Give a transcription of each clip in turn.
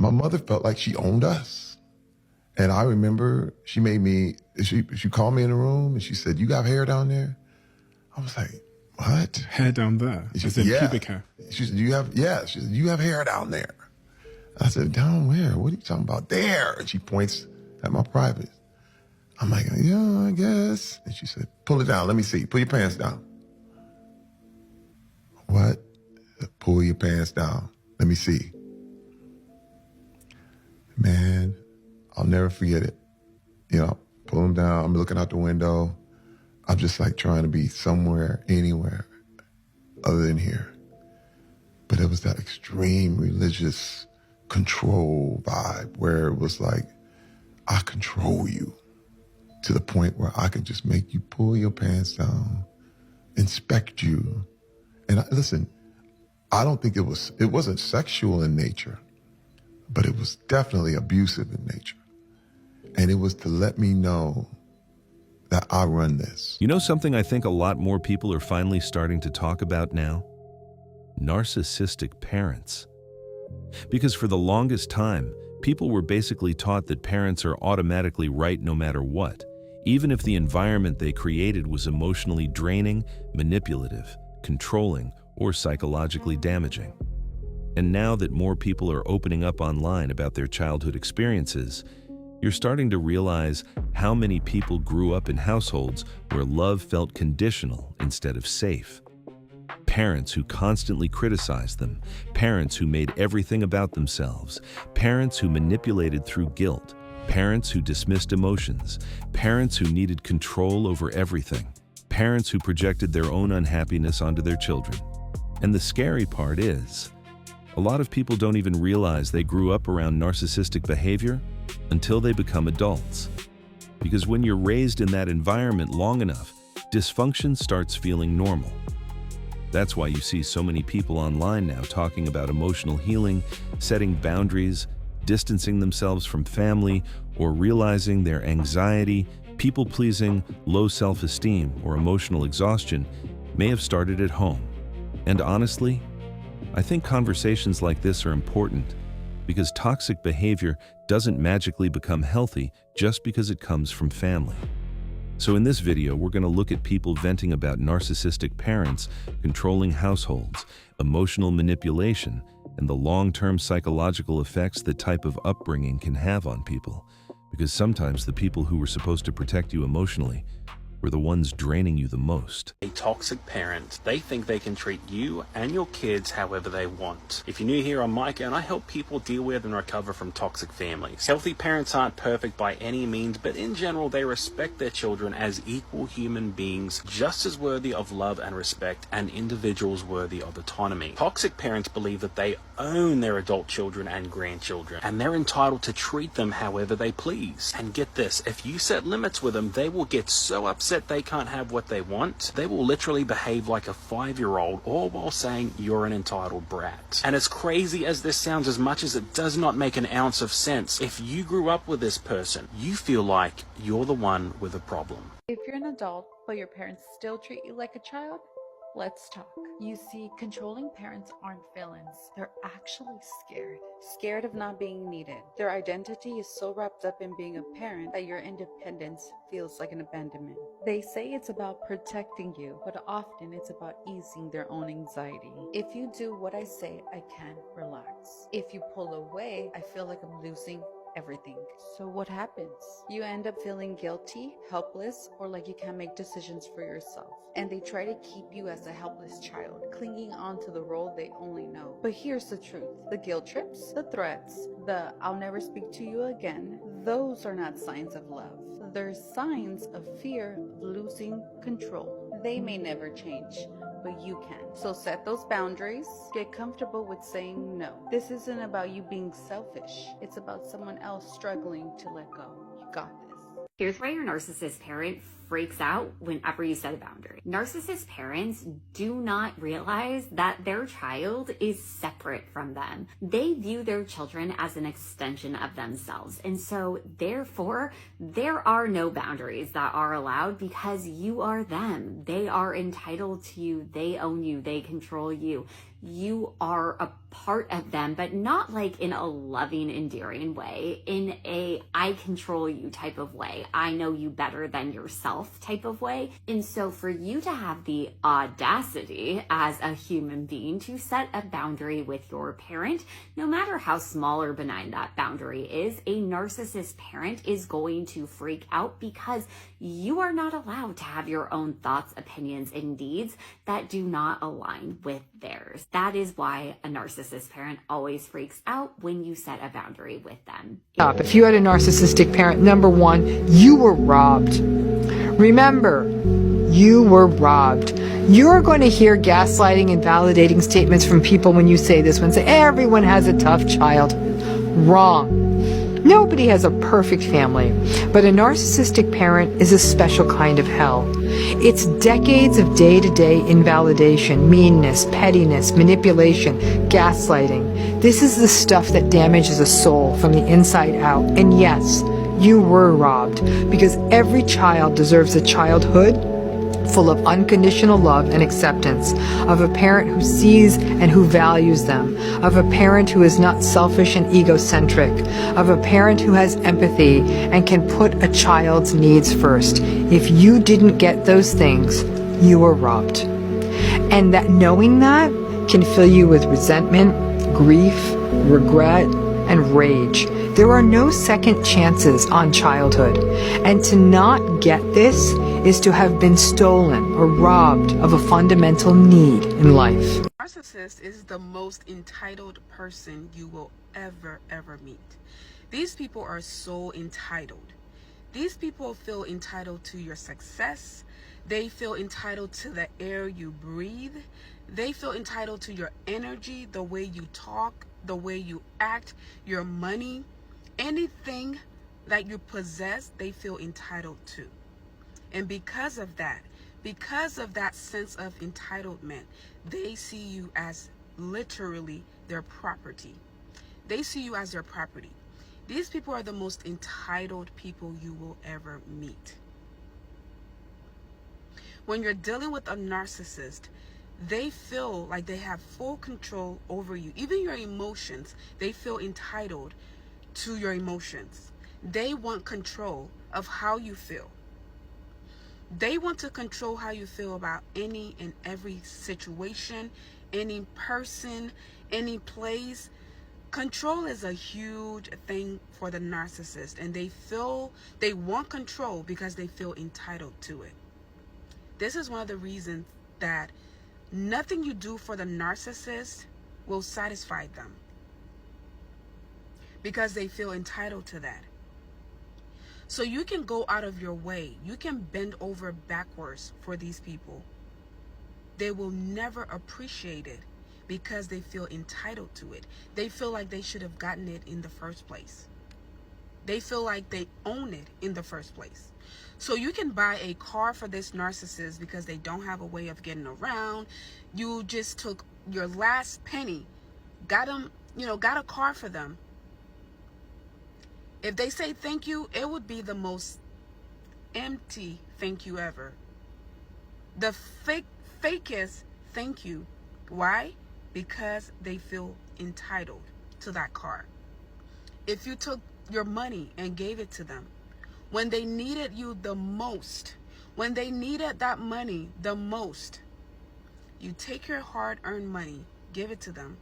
My mother felt like she owned us. And I remember she called me in the room and she said, "You got hair down there?" I was like, "What? Hair down there? She As said, in "Yeah." pubic hair? She said, She said, "You have hair down there." I said, "Down where? What are you talking about?" "There." And she points at my private. I'm like, "Yeah, I guess." And she said, "Pull it down. Let me see. Pull your pants down." "What?" "Pull your pants down. Let me see." Man, I'll never forget it. Pull them down. I'm looking out the window. I'm just like trying to be somewhere, anywhere other than here. But it was that extreme religious control vibe where it was like, I control you to the point where I can just make you pull your pants down, inspect you. And listen, I don't think it wasn't sexual in nature, but it was definitely abusive in nature. And it was to let me know that I run this. You know something I think a lot more people are finally starting to talk about now? Narcissistic parents. Because for the longest time, people were basically taught that parents are automatically right no matter what, even if the environment they created was emotionally draining, manipulative, controlling, or psychologically damaging. And now that more people are opening up online about their childhood experiences, you're starting to realize how many people grew up in households where love felt conditional instead of safe. Parents who constantly criticized them, parents who made everything about themselves, parents who manipulated through guilt, parents who dismissed emotions, parents who needed control over everything, parents who projected their own unhappiness onto their children. And the scary part is, a lot of people don't even realize they grew up around narcissistic behavior until they become adults. Because when you're raised in that environment long enough, dysfunction starts feeling normal. That's why you see so many people online now talking about emotional healing, setting boundaries, distancing themselves from family, or realizing their anxiety, people-pleasing, low self-esteem, or emotional exhaustion may have started at home. And honestly, I think conversations like this are important because toxic behavior doesn't magically become healthy just because it comes from family. So in this video, we're going to look at people venting about narcissistic parents, controlling households, emotional manipulation, and the long-term psychological effects that type of upbringing can have on people. Because sometimes the people who were supposed to protect you emotionally were the ones draining you the most. A toxic parent, they think they can treat you and your kids however they want. If you're new here, I'm Micah and I help people deal with and recover from toxic families. Healthy parents aren't perfect by any means, but in general they respect their children as equal human beings, just as worthy of love and respect, and individuals worthy of autonomy. Toxic parents believe that they own their adult children and grandchildren, and they're entitled to treat them however they please. And get this, if you set limits with them, they will get so upset they can't have what they want. They will literally behave like a 5-year-old, all while saying you're an entitled brat. And as crazy as this sounds, as much as it does not make an ounce of sense, if you grew up with this person, you feel like you're the one with a problem. If you're an adult, but your parents still treat you like a child, let's talk. You see, controlling parents aren't villains. They're actually scared. Scared of not being needed. Their identity is so wrapped up in being a parent that your independence feels like an abandonment. They say it's about protecting you, but often it's about easing their own anxiety. If you do what I say, I can't relax. If you pull away, I feel like I'm losing everything. So what happens? You end up feeling guilty, helpless, or like you can't make decisions for yourself. And they try to keep you as a helpless child, clinging on to the role they only know. But here's the truth. The guilt trips, the threats, the "I'll never speak to you again," those are not signs of love. They're signs of fear of losing control. They may never change, but you can. So set those boundaries. Get comfortable with saying no. This isn't about you being selfish. It's about someone else struggling to let go. You got this. Here's why your narcissist parent freaks out whenever you set a boundary. Narcissist parents do not realize that their child is separate from them. They view their children as an extension of themselves. And so therefore, there are no boundaries that are allowed because you are them. They are entitled to you. They own you. They control you. You are a part of them, but not like in a loving, endearing way, in a I control you type of way. I know you better than yourself type of way. And so for you to have the audacity as a human being to set a boundary with your parent, no matter how small or benign that boundary is, a narcissist parent is going to freak out because you are not allowed to have your own thoughts, opinions, and needs that do not align with theirs. That is why a narcissist parent always freaks out when you set a boundary with them. If you had a narcissistic parent, number one, you were robbed. Remember, you were robbed. You're going to hear gaslighting and validating statements from people when you say this one. Say, everyone has a tough child. Wrong. Nobody has a perfect family, but a narcissistic parent is a special kind of hell. It's decades of day-to-day invalidation, meanness, pettiness, manipulation, gaslighting. This is the stuff that damages a soul from the inside out. And yes, you were robbed, because every child deserves a childhood full of unconditional love and acceptance, of a parent who sees and who values them, of a parent who is not selfish and egocentric, of a parent who has empathy and can put a child's needs first. If you didn't get those things, you were robbed. And that knowing that can fill you with resentment, grief, regret, and rage. There are no second chances on childhood. And to not get this is to have been stolen or robbed of a fundamental need in life. Narcissist is the most entitled person you will ever meet. These people are so entitled. These people feel entitled to your success. They feel entitled to the air you breathe. They feel entitled to your energy, the way you talk, the way you act, your money, anything that you possess, they feel entitled to. And because of that sense of entitlement, they see you as literally their property. They see you as their property. These people are the most entitled people you will ever meet. When you're dealing with a narcissist, they feel like they have full control over you. Even your emotions, they feel entitled to your emotions. They want control of how you feel. They want to control how you feel about any and every situation, any person, any place. Control is a huge thing for the narcissist, and they want control because they feel entitled to it. This is one of the reasons that nothing you do for the narcissist will satisfy them, because they feel entitled to that. So you can go out of your way. You can bend over backwards for these people. They will never appreciate it because they feel entitled to it. They feel like they should have gotten it in the first place. They feel like they own it in the first place. So you can buy a car for this narcissist because they don't have a way of getting around. You just took your last penny, got a car for them. If they say thank you, it would be the most empty thank you ever. The fakest thank you. Why? Because they feel entitled to that car. If you took your money and gave it to them, when they needed you the most, when they needed that money the most, you take your hard-earned money, give it to them.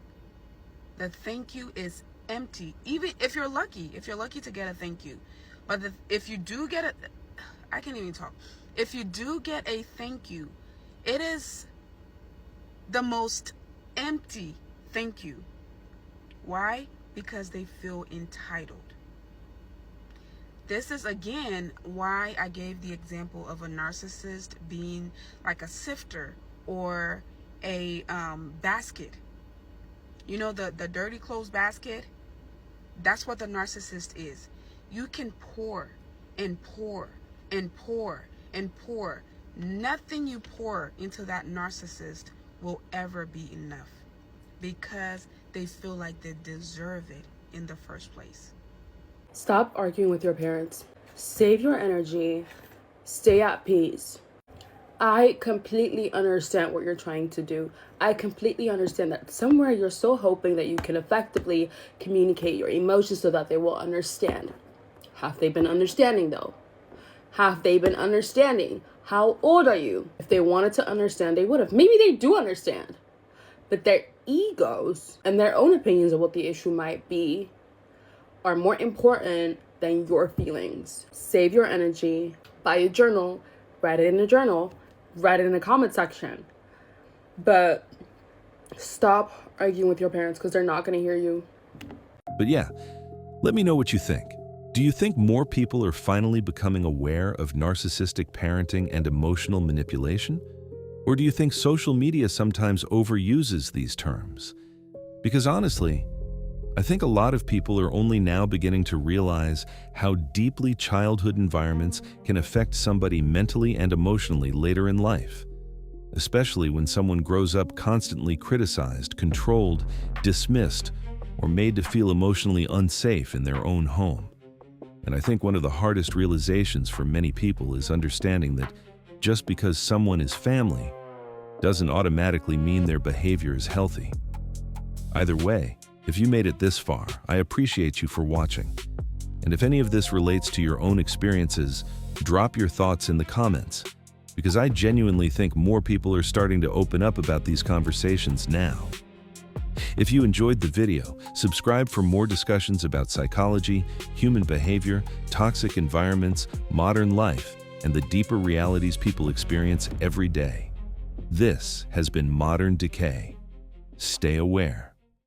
The thank you is empty. Even if you're lucky to get a thank you. But if you do get I can't even talk. If you do get a thank you, it is the most empty thank you. Why? Because they feel entitled. This is again why I gave the example of a narcissist being like a sifter or a basket. You know, the dirty clothes basket? That's what the narcissist is. You can pour and pour and pour and pour. Nothing you pour into that narcissist will ever be enough because they feel like they deserve it in the first place. Stop arguing with your parents. Save your energy. Stay at peace. I completely understand what you're trying to do. I completely understand that somewhere you're still hoping that you can effectively communicate your emotions so that they will understand. Have they been understanding though? Have they been understanding? How old are you? If they wanted to understand, they would have. Maybe they do understand. But their egos and their own opinions of what the issue might be are more important than your feelings. Save your energy. Buy a journal. Write it in a journal. Write it in the comment section. But stop arguing with your parents because they're not going to hear you. But yeah, let me know what you think. Do you think more people are finally becoming aware of narcissistic parenting and emotional manipulation? Or do you think social media sometimes overuses these terms? Because honestly, I think a lot of people are only now beginning to realize how deeply childhood environments can affect somebody mentally and emotionally later in life, especially when someone grows up constantly criticized, controlled, dismissed, or made to feel emotionally unsafe in their own home. And I think one of the hardest realizations for many people is understanding that just because someone is family doesn't automatically mean their behavior is healthy. Either way, if you made it this far, I appreciate you for watching. And if any of this relates to your own experiences, drop your thoughts in the comments, because I genuinely think more people are starting to open up about these conversations now. If you enjoyed the video, subscribe for more discussions about psychology, human behavior, toxic environments, modern life, and the deeper realities people experience every day. This has been Modern Decay. Stay aware.